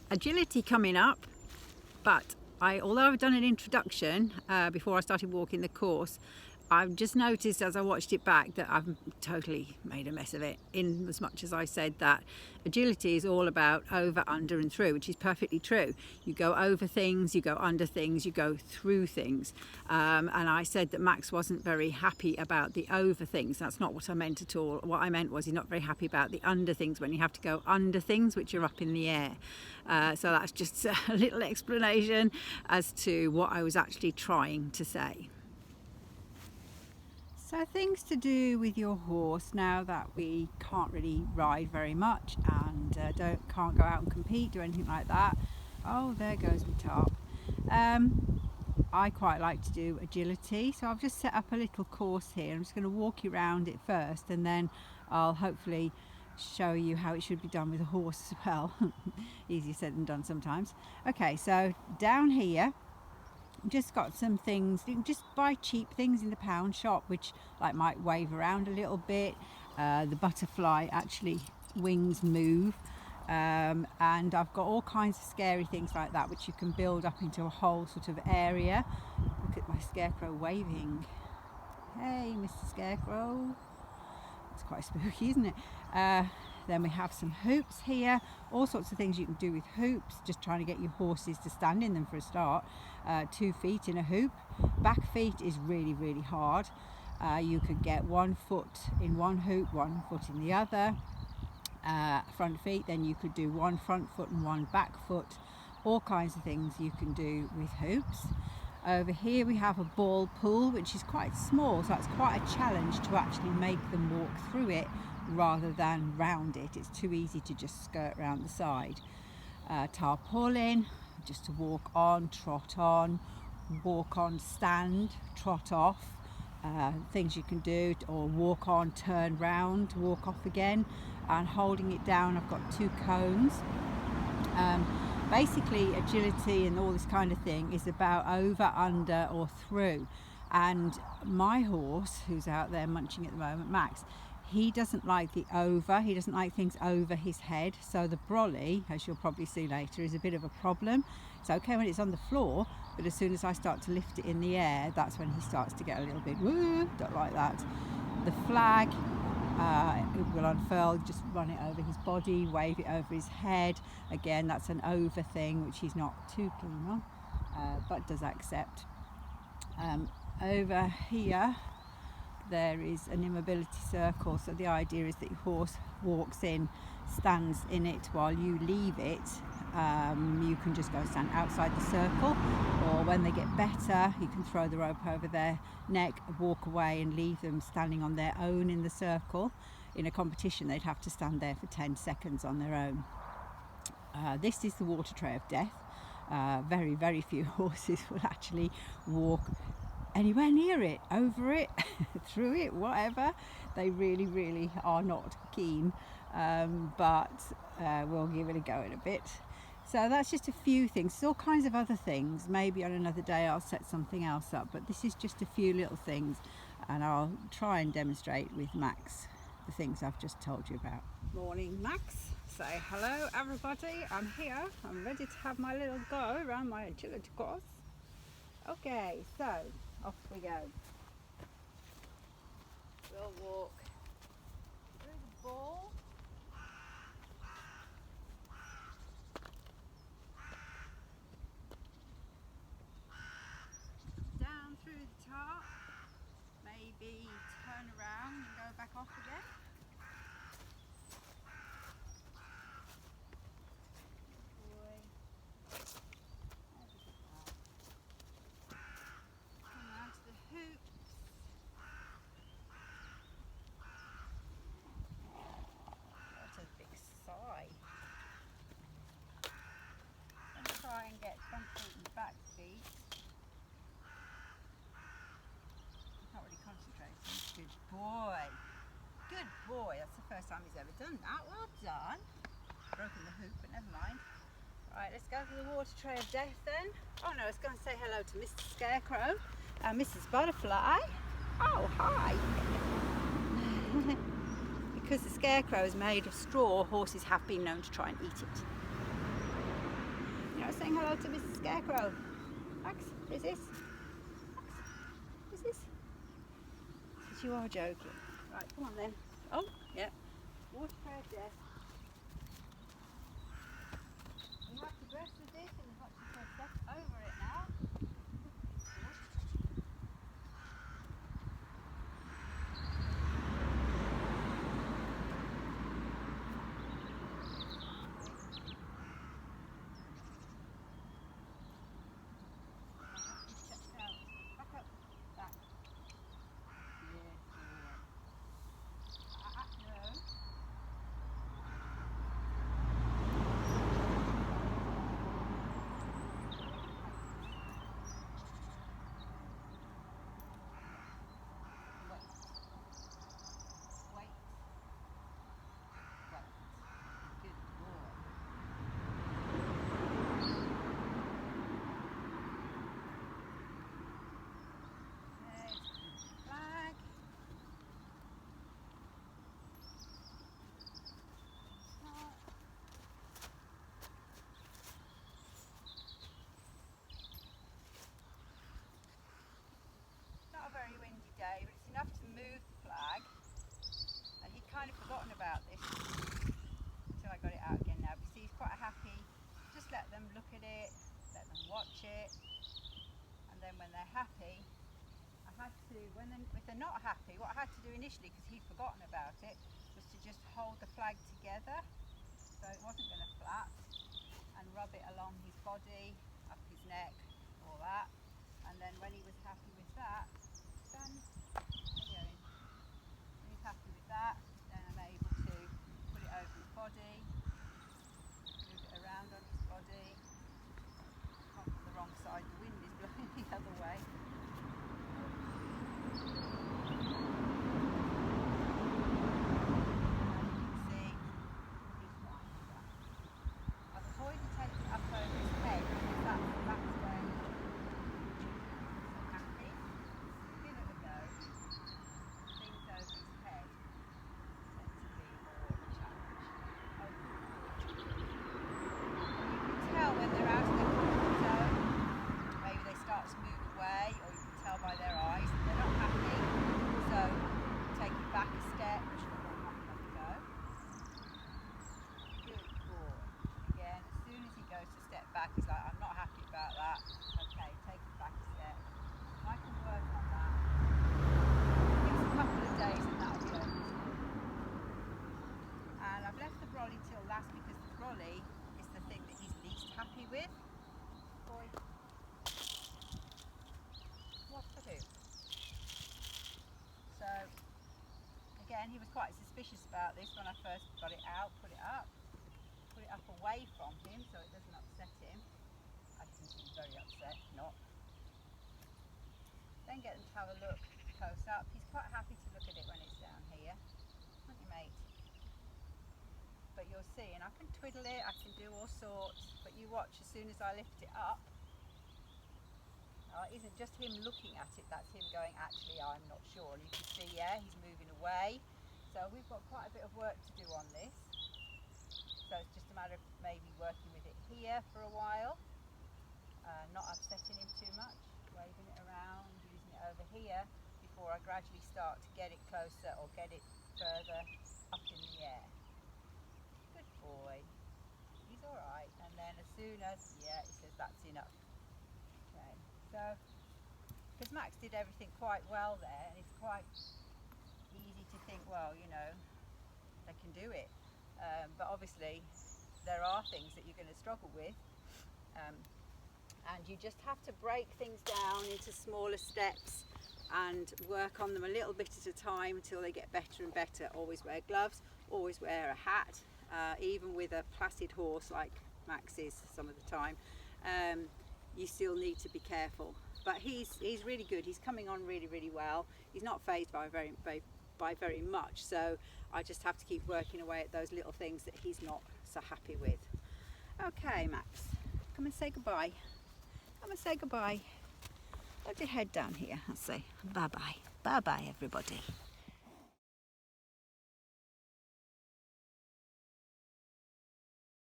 agility coming up, but although I've done an introduction before I started walking the course, I've just noticed as I watched it back that I've totally made a mess of it, in as much as I said that agility is all about over, under and through, which is perfectly true. You go over things, you go under things, you go through things. And I said that Max wasn't very happy about the over things. That's not what I meant at all. What I meant was he's not very happy about the under things, when you have to go under things which are up in the air. So that's just a little explanation as to what I was actually trying to say. So things to do with your horse now that we can't really ride very much and can't go out and compete or anything like that. Oh, there goes my tarp. I quite like to do agility, so I've just set up a little course here. I'm just going to walk you around it first, and then I'll hopefully show you how it should be done with a horse as well. Easier said than done sometimes. Okay, so down here just got some things. You can just buy cheap things in the pound shop which might wave around a little bit. The butterfly actually wings move, and I've got all kinds of scary things like that which you can build up into a whole sort of area. Look at my scarecrow waving. Hey, Mr. Scarecrow. It's quite spooky, isn't it? Then we have some hoops here, all sorts of things you can do with hoops, just trying to get your horses to stand in them for a start. 2 feet in a hoop. Back feet is really, really hard. You could get 1 foot in one hoop, 1 foot in the other. Front feet, then you could do 1 front foot and 1 back foot. All kinds of things you can do with hoops. Over here we have a ball pool, which is quite small, so that's quite a challenge to actually make them walk through it rather than round it. It's too easy to just skirt round the side. Tarpaulin, just to walk on, trot on, walk on, stand, trot off. Things you can do, or walk on, turn round, walk off again. And holding it down, I've got 2 cones. Basically, agility and all this kind of thing is about over, under or through. And my horse, who's out there munching at the moment, Max, he doesn't like the over. He doesn't like things over his head. So the brolly, as you'll probably see later, is a bit of a problem. It's okay when it's on the floor, but as soon as I start to lift it in the air, that's when he starts to get a little bit, woo, don't like that. The flag, it will unfurl, just run it over his body, wave it over his head. Again, that's an over thing, which he's not too keen on, but does accept. Over here, there is an immobility circle, so the idea is that your horse walks in, stands in it while you leave it. You can just go stand outside the circle, or when they get better you can throw the rope over their neck, walk away and leave them standing on their own in the circle. In a competition they'd have to stand there for 10 seconds on their own. This is the water tray of death. Very, very few horses will actually walk anywhere near it, over it, through it, whatever. They really, really are not keen, but we'll give it a go in a bit. So that's just a few things. There's all kinds of other things. Maybe on another day I'll set something else up, but this is just a few little things, and I'll try and demonstrate with Max the things I've just told you about. Morning, Max. Say hello, everybody. I'm here. I'm ready to have my little go around my agility course. Okay, so off we go. We'll walk through the ball. Down through the top. Maybe turn around and go back off again. Try and get front feet and back feet. Not really concentrating. Good boy. Good boy. That's the first time he's ever done that. Well done. Broken the hoop, but never mind. Right, let's go to the water tray of death then. Oh no, let's go and say hello to Mr. Scarecrow and Mrs. Butterfly. Oh, hi. Because the scarecrow is made of straw, horses have been known to try and eat it. hello to Mrs. Scarecrow. Max, is this? Max, is this? Yes, you are joking. Right, come on then. Oh, yeah. Water prayer death. You have to brush with this and you've got to put stuff over it now. Very windy day, but it's enough to move the flag, and he'd kind of forgotten about this until I got it out again now. But see, he's quite happy. Just let them look at it, let them watch it, and then when they're happy, I had to, if they're not happy, what I had to do initially, because he'd forgotten about it, was to just hold the flag together so it wasn't going to flap, and rub it along his body, up his neck, all that. And then when he was happy with that, when he's happy with that, then I'm able to put it over his body, move it around on his body. Not the wrong side, the wind is blowing the other way. He's like, I'm not happy about that. Okay, take it back a step. I can work on that. Give us a couple of days and that'll be over. And I've left the brolly till last because the brolly is the thing that he's least happy with. Boy. What to do? So, again, he was quite suspicious about this when I first got it out, put it up away from him so it doesn't upset him. I think he's very upset, not. Then get them to have a look close up. He's quite happy to look at it when it's down here, aren't you, mate? But you'll see, and I can twiddle it, I can do all sorts, but you watch as soon as I lift it up. It isn't just him looking at it, that's him going, actually I'm not sure. And you can see, yeah, he's moving away. So we've got quite a bit of work to do on this. So it's just a matter of maybe working with it here for a while, not upsetting him too much, waving it around, using it over here before I gradually start to get it closer or get it further up in the air. Good boy. He's all right. And then as soon as, yeah, he says that's enough. Okay. So, because Max did everything quite well there, and it's quite easy to think, well, you know, they can do it. But obviously there are things that you're going to struggle with, and you just have to break things down into smaller steps and work on them a little bit at a time until they get better and better. Always wear gloves, always wear a hat, even with a placid horse like Max is some of the time. You still need to be careful, but he's really good. He's coming on really well. He's not fazed by very much, so I just have to keep working away at those little things that he's not so happy with. Okay, Max, come and say goodbye. Come and say goodbye. Hold your head down here. I'll say bye-bye. Bye-bye, everybody.